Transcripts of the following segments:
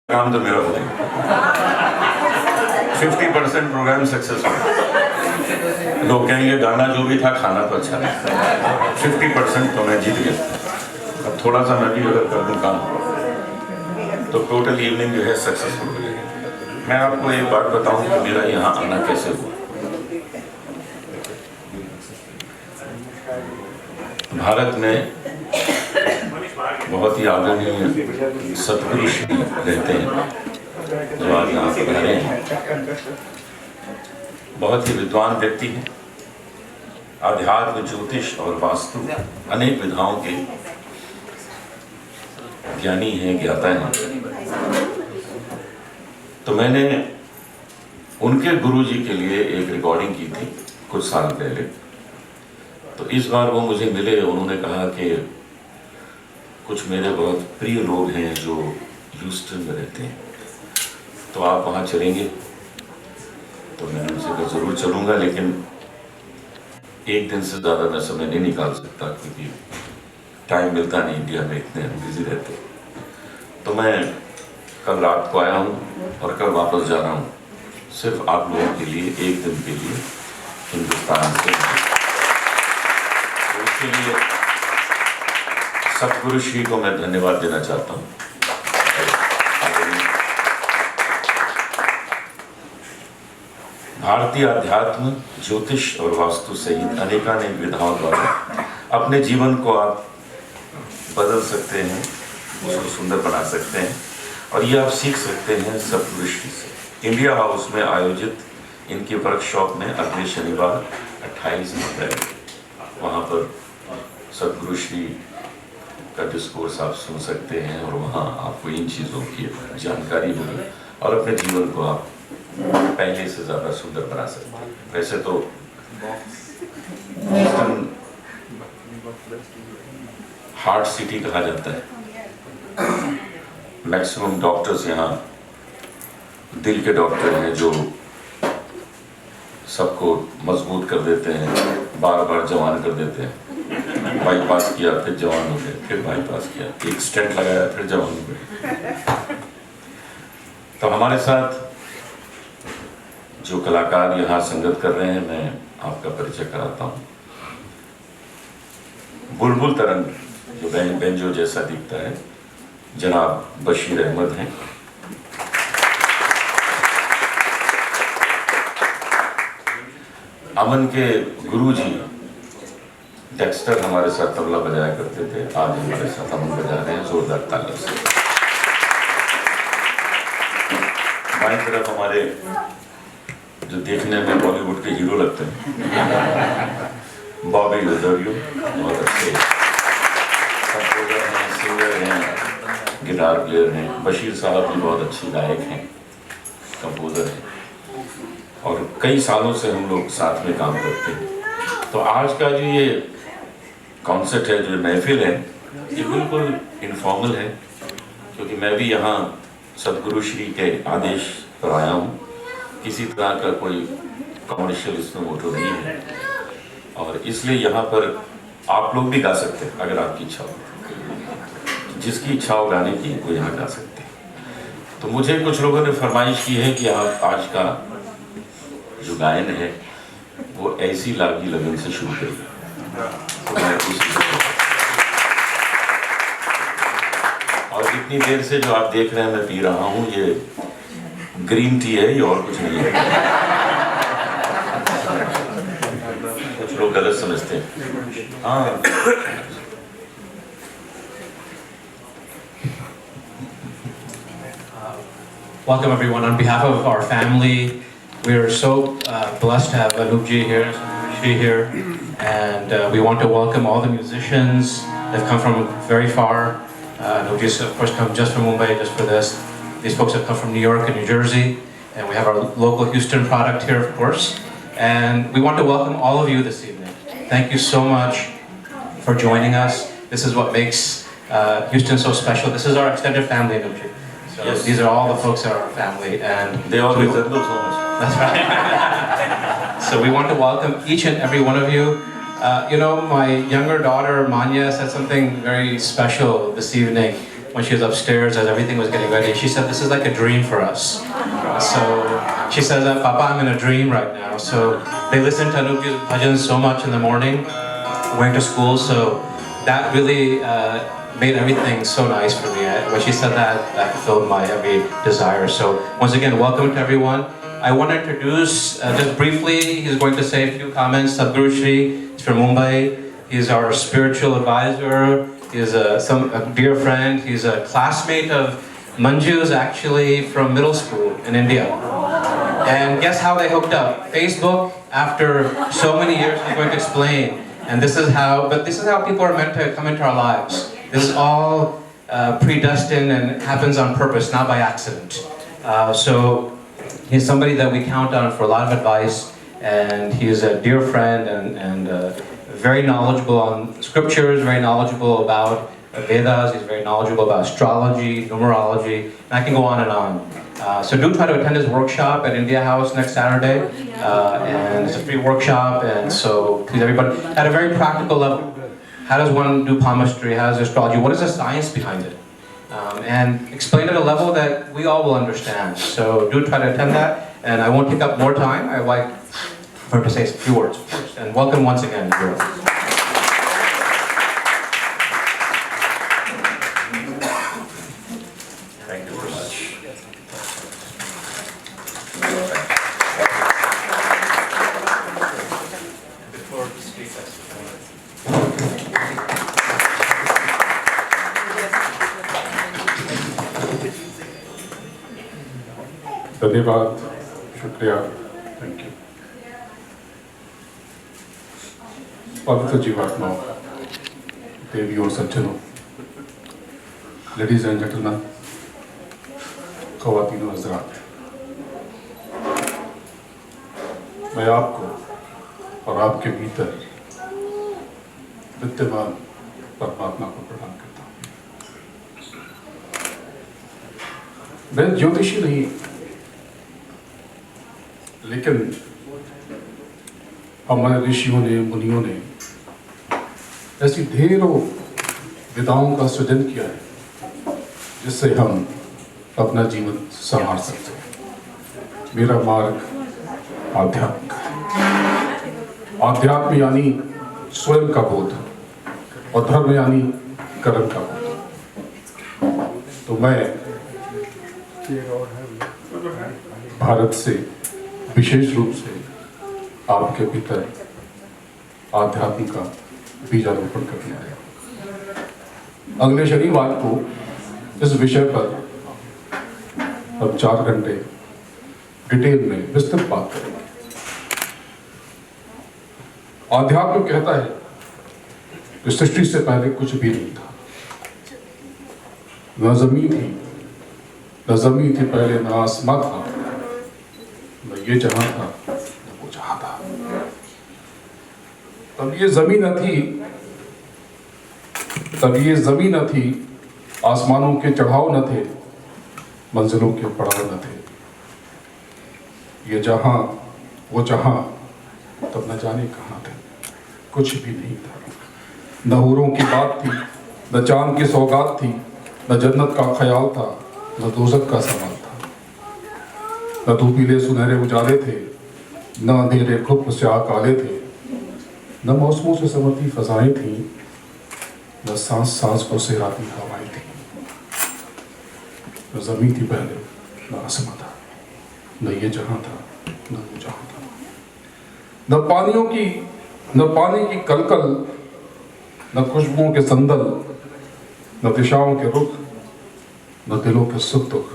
काम तो मेरा हो गया 50% प्रोग्राम सक्सेसफुल। लोग कहेंगे गाना जो भी था, खाना तो अच्छा था। 50% तो मैं जीत गया। अब थोड़ा सा मैं भी अगर कर दूँ काम तो टोटल इवनिंग जो है सक्सेसफुल हो जाएगी। मैं आपको एक बात बताऊं कि मेरा यहाँ आना कैसे हुआ। भारत में बहुत ही आदरणीय सतगुरु श्री रहते हैं जो आज यहाँ पर रहे हैं। बहुत ही विद्वान व्यक्ति हैं। आध्यात्म, ज्योतिष और वास्तु अनेक विधाओं के ज्ञानी हैं, ज्ञाता हैं। तो मैंने उनके गुरुजी के लिए एक रिकॉर्डिंग की थी कुछ साल पहले। तो इस बार वो मुझे मिले। उन्होंने कहा कि कुछ मेरे बहुत प्रिय लोग हैं जो ह्यूस्टन में रहते हैं, तो आप वहाँ चलेंगे? तो मैंने उनसे कहा ज़रूर चलूँगा, लेकिन एक दिन से ज़्यादा मैं समय नहीं निकाल सकता क्योंकि टाइम मिलता नहीं, इंडिया में इतने बिजी रहते। तो मैं कल रात को आया हूँ और कल वापस जा रहा हूँ, सिर्फ आप लोगों के लिए, एक दिन के लिए हिंदुस्तान से। तो उसके लिए सतगुरु श्री को मैं धन्यवाद देना चाहता हूँ। भारतीय अध्यात्म, ज्योतिष और वास्तु सहित अनेकानेक विधाओं द्वारा अपने जीवन को आप बदल सकते हैं, उसको सुंदर बना सकते हैं। और ये आप सीख सकते हैं सतगुरु श्री से। इंडिया हाउस में आयोजित इनकी वर्कशॉप में अगले शनिवार 28 अप्रैल वहाँ पर सतगुरु श्री का डिस्कोर्स आप सुन सकते हैं और वहाँ आपको इन चीज़ों की जानकारी होगी और अपने जीवन को आप पहले से ज़्यादा सुंदर बना सकते हैं। वैसे तो हार्ट सिटी कहा जाता है। मैक्सिमम डॉक्टर्स यहाँ दिल के डॉक्टर हैं जो सबको मजबूत कर देते हैं, बार बार जवान कर देते हैं। बाईपास किया फिर जवान हो गए, फिर बाईपास किया, एक स्टेंट लगाया फिर जवान हो गए। तो हमारे साथ जो कलाकार यहाँ संगत कर रहे हैं, मैं आपका परिचय कराता हूँ। बुलबुल तरंग जो बेंजो जैसा दिखता है, जनाब बशीर अहमद हैं। अमन के गुरुजी डेक्स्टर हमारे साथ तबला बजाया करते थे, आज हमारे साथ अमन बजा रहे हैं जोरदार तालियों से। बाईं तरफ हमारे जो देखने में बॉलीवुड के हीरो लगते हैं, बॉबी लुजरियो, बहुत अच्छे कंपोजर हैं, सिंगर हैं, गिटार प्लेयर हैं। बशीर साहब भी बहुत अच्छी गायक हैं, कंपोजर हैं और कई सालों से हम लोग साथ में काम करते हैं। तो आज का जो ये कॉन्सेप्ट है, जो महफिल है, ये बिल्कुल इनफॉर्मल है क्योंकि मैं भी यहाँ सतगुरु श्री के आदेश पर आया हूँ। किसी तरह का कोई कमर्शियल इसमें मोटो नहीं है और इसलिए यहाँ पर आप लोग भी गा सकते हैं अगर आपकी इच्छा हो। जिसकी इच्छा हो गाने की वो यहाँ गा सकते हैं। तो मुझे कुछ लोगों ने फरमाइश की है कि आप आज का जो गायन है वो ऐसी लागी लगन से शुरू करिए। तो मैं और इतनी देर से जो आप देख रहे हैं मैं पी रहा हूँ, ये ग्रीन टी है, ये और कुछ नहीं है। कुछ लोग गलत समझते हैं। हाँ, welcome everyone. On behalf of our family, we are so blessed to have Anup Ji here, Shri here, and we want to welcome all the musicians that have come from very far. Anup Ji, of course, come just from Mumbai, just for this. These folks have come from New York and New Jersey, and we have our local Houston product here, of course. And we want to welcome all of you this evening. Thank you so much for joining us. This is what makes Houston so special. This is our extended family, Anup Ji. So yes. These are all the folks in our family, and they all resemble so much. That's right. So we want to welcome each and every one of you. You know, my younger daughter Manya said something very special this evening. when she was upstairs as everything was getting ready. She said, "This is like a dream for us." So she says, "Papa, I'm in a dream right now." So they listened to Anup's bhajans so much in the morning, going to school. So that really made everything so nice for me. When she said that, that fulfilled my every desire. So once again, welcome to everyone. I want to introduce, just briefly, he's going to say a few comments. Sadhguru Shri is from Mumbai. He's our spiritual advisor. He's a dear friend. He's a classmate of Manju's, actually, from middle school in India. And guess how they hooked up? Facebook, after so many years, he's going to explain. And this is how people are meant to come into our lives. This is all predestined and happens on purpose, not by accident. So he's somebody that we count on for a lot of advice, and he's a dear friend and very knowledgeable on scriptures, very knowledgeable about Vedas, he's very knowledgeable about astrology, numerology, and I can go on and on. So do try to attend his workshop at India House next Saturday, and it's a free workshop, and so please everybody, at a very practical level, how does one do palmistry, how does astrology, what is the science behind it? And explain at a level that we all will understand. So do try to attend that, and I won't take up more time. I'd like for her to say a few words first, and welcome once again, everyone. Thank you very much. Before the speakers. धन्यवाद, शुक्रिया, thank you. पवित्र जीवात्माओं, देवियों और सज्जनों, ladies and gentleman, ख़वातीन और हज़रात, मैं आपको और आपके भीतर विद्यमान परमात्मा को प्रणाम करता हूँ। मैं ज्योतिषी नहीं, लेकिन हमारे ऋषियों ने, मुनियों ने ऐसी ढेरों विधाओं का सृजन किया है जिससे हम अपना जीवन संवार सकते हैं। मेरा मार्ग आध्यात्मिक है। आध्यात्म यानी स्वयं का बोध और धर्म यानी कर्म का बोध। तो मैं भारत से विशेष रूप से आपके भीतर आध्यात्म का बीजारोपण करने आया। अगले शनिवार को इस विषय पर अब 4 घंटे डिटेल में विस्तृत बात करेंगे। आध्यात्म कहता है कि सृष्टि से पहले कुछ भी नहीं था, न जमीन थी, न जमीन थी पहले, न आसमां था, न ये जहां था न वो जहां था। तब ये जमीन न थी, तब ये जमीन न थी, आसमानों के चढ़ाव न थे, मंजिलों के पड़ाव न थे। ये जहां वो जहां तब न जाने कहां थे, कुछ भी नहीं था। न हूरों की बात थी, न चांद की सौगात थी, न जन्नत का ख्याल था, न दोज़ख का सवाल था। न धूपीले सुनहरे उजाले थे, न अंधेरे खुप स्याह काले थे, न मौसमों से समर्थी फजाएं थीं, न सांस सांस को सहराती हवाएं थीं। न जमीन थी पहले, न आसमां था, न ये जहां था न वो जहां था। न पानी की कलकल, न खुशबुओं के संदल, न दिशाओं के रुख, न दिलों के सुख दुख,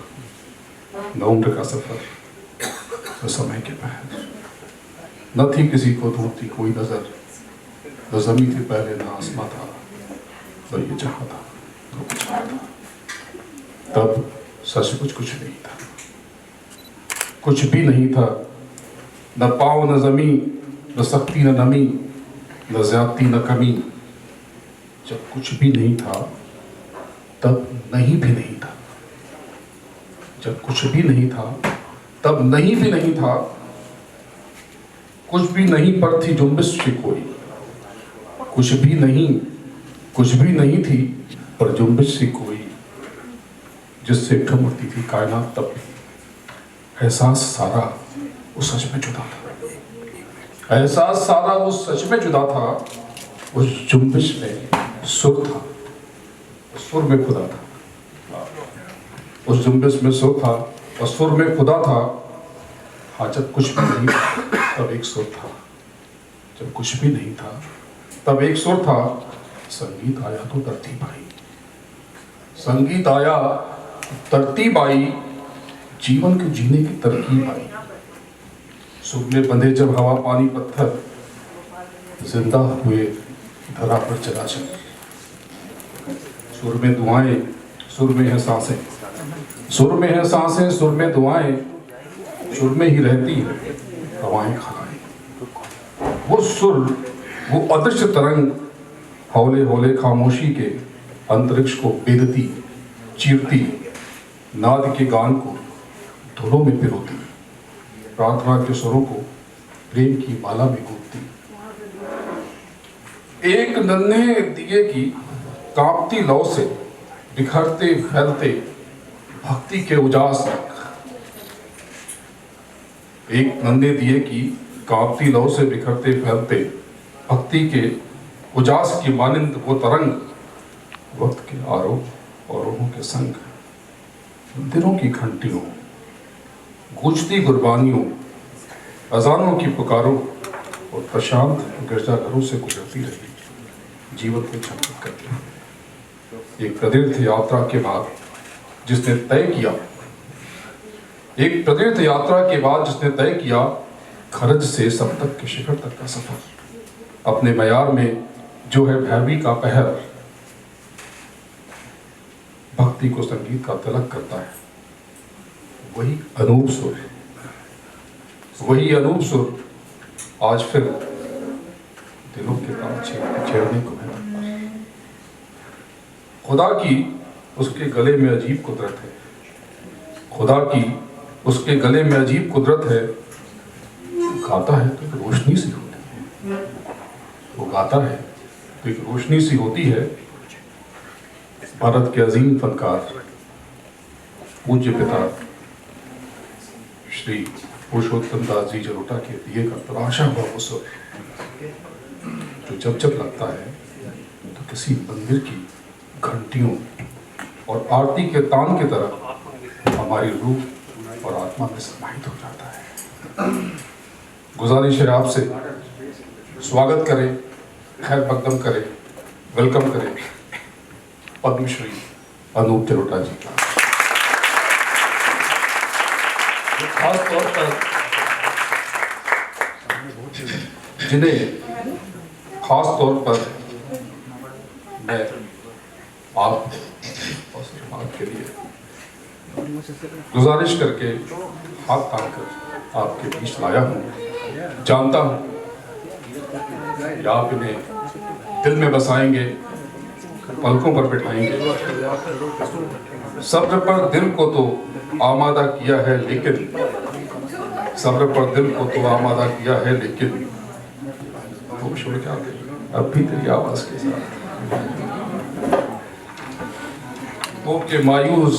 न उम्र का सफर, न समय के पहर। न थी किसी को ढूंढती कोई नजर, न जमीन थी पहले, न आसमां था, न ये जहां था न वो जहां था। तब सचमुच कुछ नहीं था, कुछ भी नहीं था। न पाँव न जमीन, न सख्ती न नमी, न ज्यादती न कमी। जब कुछ भी नहीं था तब नहीं भी नहीं था। जब कुछ भी नहीं था तब नहीं भी नहीं था। कुछ भी नहीं पर थी जुम्बिश सी कोई, कुछ भी नहीं थी पर जुम्बिश सी कोई। जिससे ठुमकती थी कायनात तब भी, एहसास सारा वो सच में जुदा था, एहसास सारा वो सच में जुदा था। उस जुम्बिश में सुर था, सुर में खुदा था। उस जुम्बिश में सुर था और सुर में खुदा था। हाँ, जब कुछ भी नहीं था तब एक सुर था, जब कुछ भी नहीं था तब एक सुर था। संगीत आया तो तरतीब आई, संगीत आया तरतीब आई, जीवन के जीने की तरकीब आई। सुर में बंधे जब हवा पानी पत्थर, जिंदा हुए धरा पर चराचर। सुर में दुआएं, सुर में है सांसें, सुर में है सांसें, सुर में दुआएं, सुर में ही रहती है हवाएं खलाएं। वो सुर, वो अदृश्य तरंग हौले हौले खामोशी के अंतरिक्ष को बेदती, चीरती, नाद के गान को धुनों में पिरोती, प्रार्थना के स्वरों को प्रेम की माला में गूंथती। एक नन्हे दिए की कांपती लौ से बिखरते फैलते भक्ति के उजास तक, एक नन्हे दिए की कांपती लौ से बिखरते फैलते भक्ति के उजास की मानिंद वो तरंग, वक्त के आरोह और रोहों के संग, मंदिरों की घंटियों, गूंजती गुरबानियों, अजानों की पुकारों और प्रशांत गिरजाघरों से गुजरती रही जीवन को झकझक करके। एक प्रदीर्घ यात्रा के बाद जिसने तय किया, एक प्रदीर्घ यात्रा के बाद जिसने तय किया खरज से सब तक के शिखर तक का सफर, अपने मयार में जो है भैरवी का पहर, भक्ति को संगीत का तिलक करता है। वही अनूप सुर, वही अनूप सुर आज फिर दिलों के तार छेड़ने को है। खुदा की उसके गले में अजीब कुदरत है, खुदा की उसके गले में अजीब कुदरत है। गाता है तो एक रोशनी सी होती है, वो गाता है तो एक रोशनी सी होती है। भारत के अजीम फनकार पूज्य पिता श्री पुरुषोत्तम दास जी जलोटा के दिए का तराशा हुआ वो सुर, जो जब जब लगता है तो किसी मंदिर की घंटियों और आरती के तान की तरह हमारी रूह और आत्मा में समाहित हो जाता है। गुजारिश है आपसे, स्वागत करें, खैर मकदम करें, वेलकम करें पद्मश्री अनूप जलोटा जी का। खास तौर पर जिन्हें खास तौर पर मैं आप और समाज के लिए गुजारिश करके हाथ तान कर आपके बीच लाया हूँ। जानता हूँ कि आप इन्हें दिल में बसाएंगे, पलकों पर बिठाएंगे। सब्र पर दिल को तो आमादा किया है लेकिन, सब्र पर दिल को तो आमादा किया है लेकिन, होश में क्या अब भी तेरी आवाज के साथ हो के मायूस।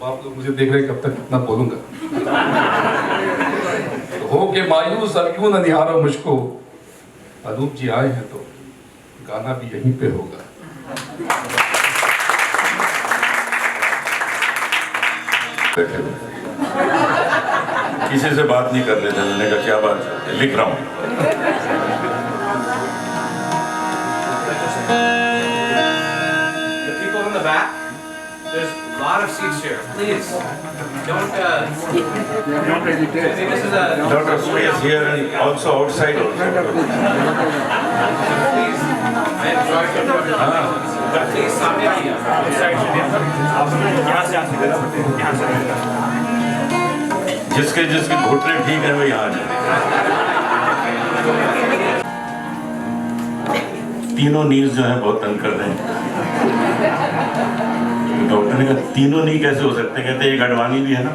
आप लोग मुझे देख रहे कब तक कितना बोलूंगा। हो के मायूस अब क्यों न निहारो मुझको, अनूप जी आए हैं तो गाना भी यहीं पे होगा। किसी से बात नहीं कर लेते, मैंने कहा क्या बात है, लिख रहा हूँ। The people in the back, there's a lot of seats here. Please, don't. This is a lot of space here and also outside also. please. I enjoyed it. But please, सामने आइए. Outside से यहाँ से आ सकते हैं. यहाँ से. जिसके जिसके घुटने ठीक है वो यहाँ जाए। तीनों नीज जो है बहुत तंग कर रहे हैं। डॉक्टर ने कहा तीनों नी कैसे हो सकते, कहते एक अडवाणी भी है ना।